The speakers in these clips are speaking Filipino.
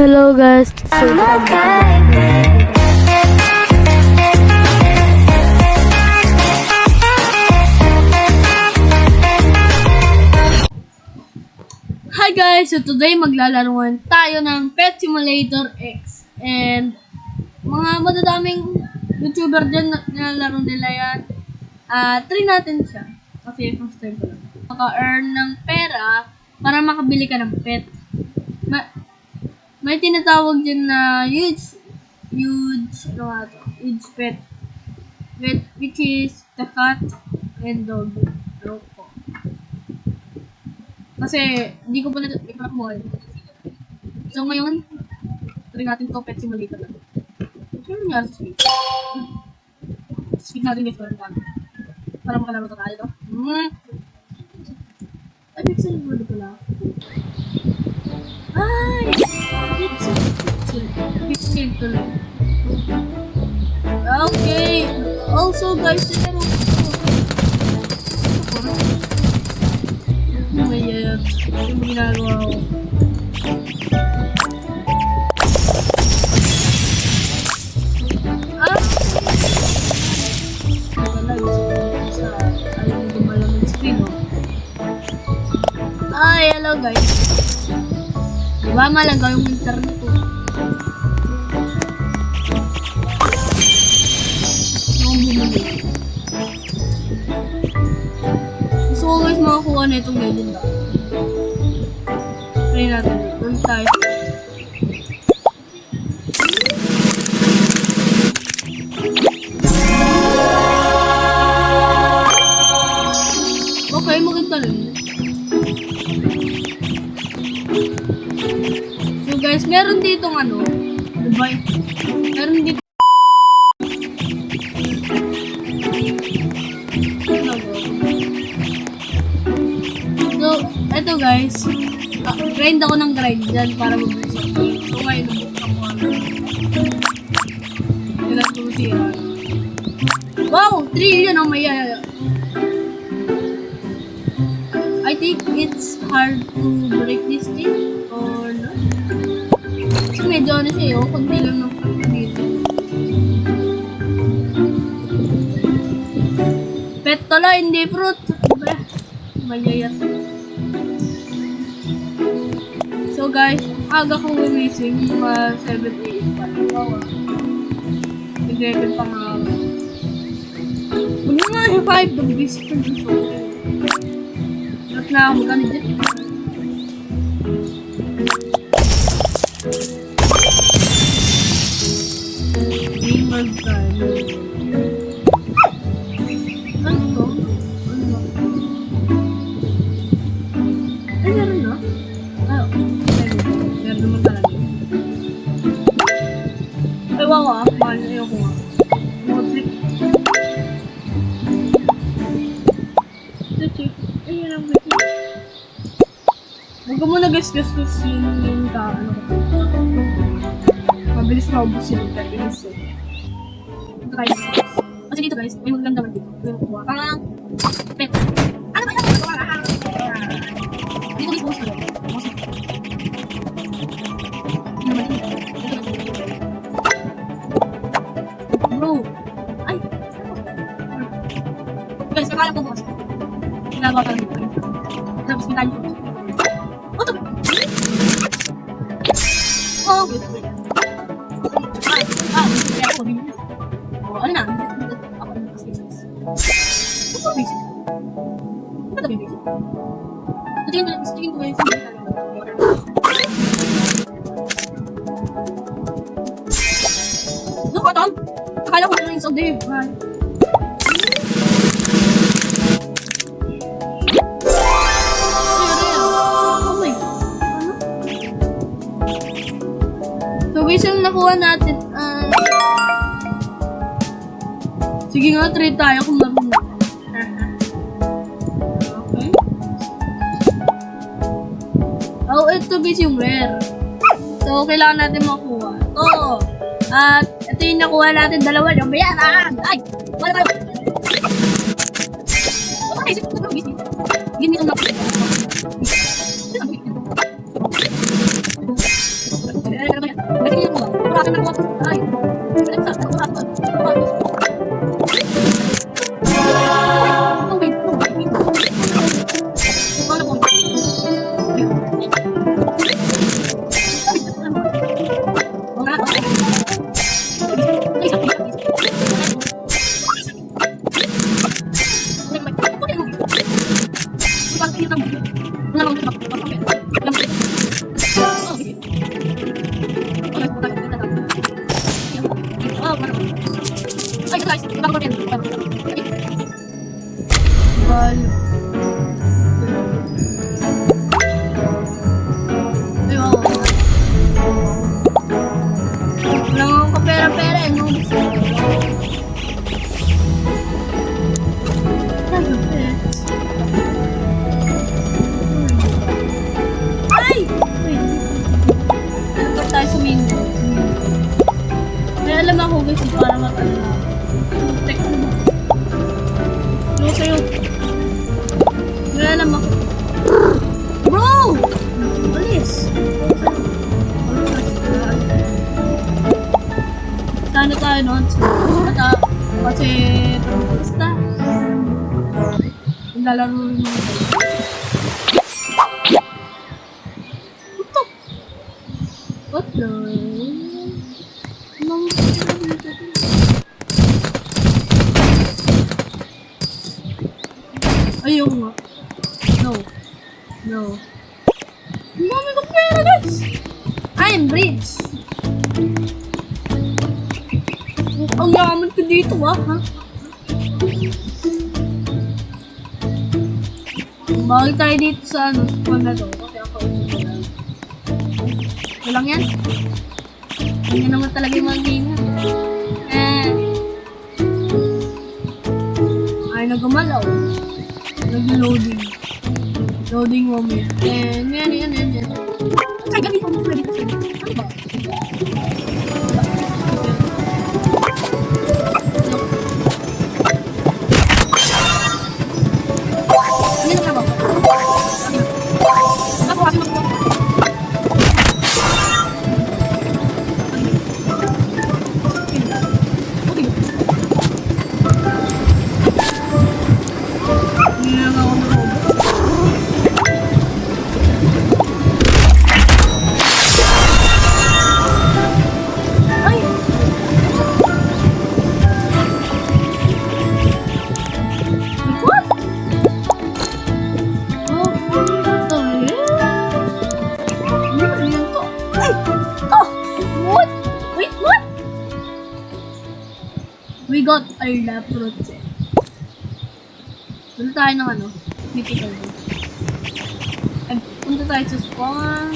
Hello guys. Hi guys! So today maglalaruan tayo ng Pet Simulator X. And mga madadaming YouTuber dyan na nilalaro nila yan. Try natin siya. Kasi first time ko lang. Maka-earn ng pera para makabili ka ng pet. May tinatawag dyan na huge pet. Which is the cat and dog. Loko. Kasi, hindi ko pa nakuha. So, ngayon, try natin to Pet Simulator. Ano nangyari sa speed? Speed natin guys, para makalaro sa tayo to. Ay, pixel board pala. Ay! Pixel tuloy. Okay. Also, guys, meron yung ginagawa ko. Ay, hello guys. Diba malaga yung internet ko? Gusto ko guys makakuha na itong legend ako. Try natin. Run tayo. Okay, maganda rin. So guys, meron ditong ano. Diba? Meron dito. So, eto guys. Grind ako ng grind dyan para mabilis ako. So ngayon, nabuksan ko ano. Kailan ko siya. Wow! 3 yun ang may I think it's hard to break this thing or not. Kasi medyo ano siya kunti lang ng dito. Pet tala, hindi fruit. Diba? Mayayat. So guys, aga kong gumising, mga 7 AM pa lang. Wow, nag-record pa nga ako. Huwag nga yung 5 the best friend ko. At na ako magkano dyan. Gamer time. Ano to? Ay, meron na? Meron naman talaga. Ay, wow mahal na ayoko nga. Mga trip. Check. Ayun ang wait. Huwag ka muna gas-gas-gas yung ano ko. Mabilis maubos yun. Mabilis yun. Ito tayo. Kasi dito guys, may maganda man dito. May makuha. Parang pet. Ano ba yun? Dito guys, bukas na. Bro. Ay. Guys, kakalang ko bukas. Ginagawa ka lang dito. Tapos may tayo. Oh, ito. Oh, good. Kaya ako mabili. Oh, ano na? Ako na mas basics. Ito basic. Ito na basic. Tingin ko guys. Look, Tom! Akala ko na lang yung sound Dave. So guys, yung nakuha natin, sige nga, try tayo kung marunong. Okay. Oh, ito guys yung rare. So, kailangan natin makuha. Ito. At, ito yung nakuha natin, dalawa yung bayaran. Ay! Wala tayo. Okay, sige. Gini itong nakuha. nakuha ko. Ay. Balik sa. Nakuha ko. Nakuha ko. Oh, wait. Oh, wait. Paano ko? Alam ako guys, para matala. Tek na ba? Ano sa'yo? May alam ako. Bro! Alis! Sana tayo noon. Kasi basta. Lalaro rin mo. What the? Ayoko nga. No. No. Ang dami kong pera, guys! I am rich! Ang yaman ko dito, ha? Bakit tayo dito sa ano? Kung na to? Kasi ako ito lang. Walang yan? Hindi naman talaga yung mga game. Ay, nagumalaw. Nag-loading. Loading moment. Yan. Ay, ganito mo. Ano ba? Hindi na ba? Ako kasi mag- We got our lab project. Punta tayo ng ano? Mythical World. Punta tayo sa spawn.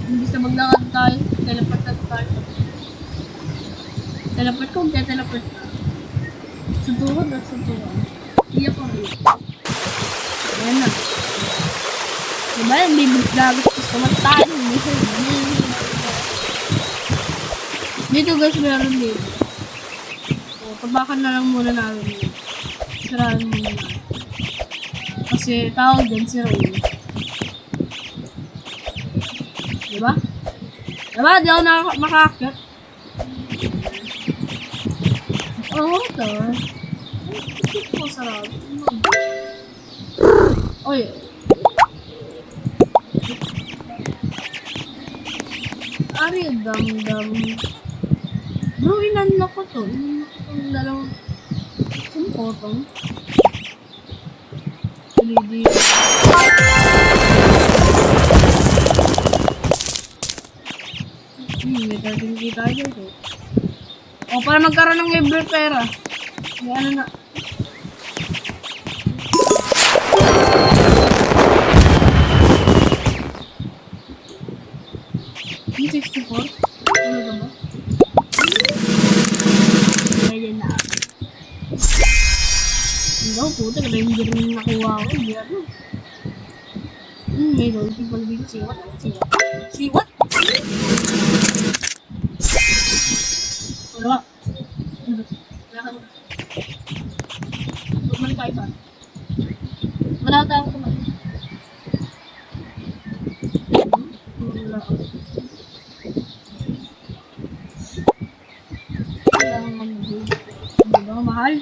Hindi sa maglakad tayo. Teleport na tayo. Teleport ko, kaya teleport na. Sutuhan na sutuhan. Hindi ako rin. Ayan na. Diba yung bibiglagot ko sa matahan. Dito guys, meron dito. Tabakan na lang muna namin yun. Sirahan muna namin. Kasi tawag din si Roy. Diba? Diba? Di ako makakit. Oo, ito. Ito ko sarap. Oy. Ari, dami. Bro, inunlock ko to. Ang dalawang potong. LED. May dating kita dito. O, para magkaroon ng libre pera. May ano na. Yung 64? Ano ba ba? Ayan na. Hindi puta, kada yung rin nakuha ko. Hindi ano. May dolphin pala dito. Siwat? Wala. Bumalik tayo saan? Wala tayo kumain. Wala. Diba, mahal?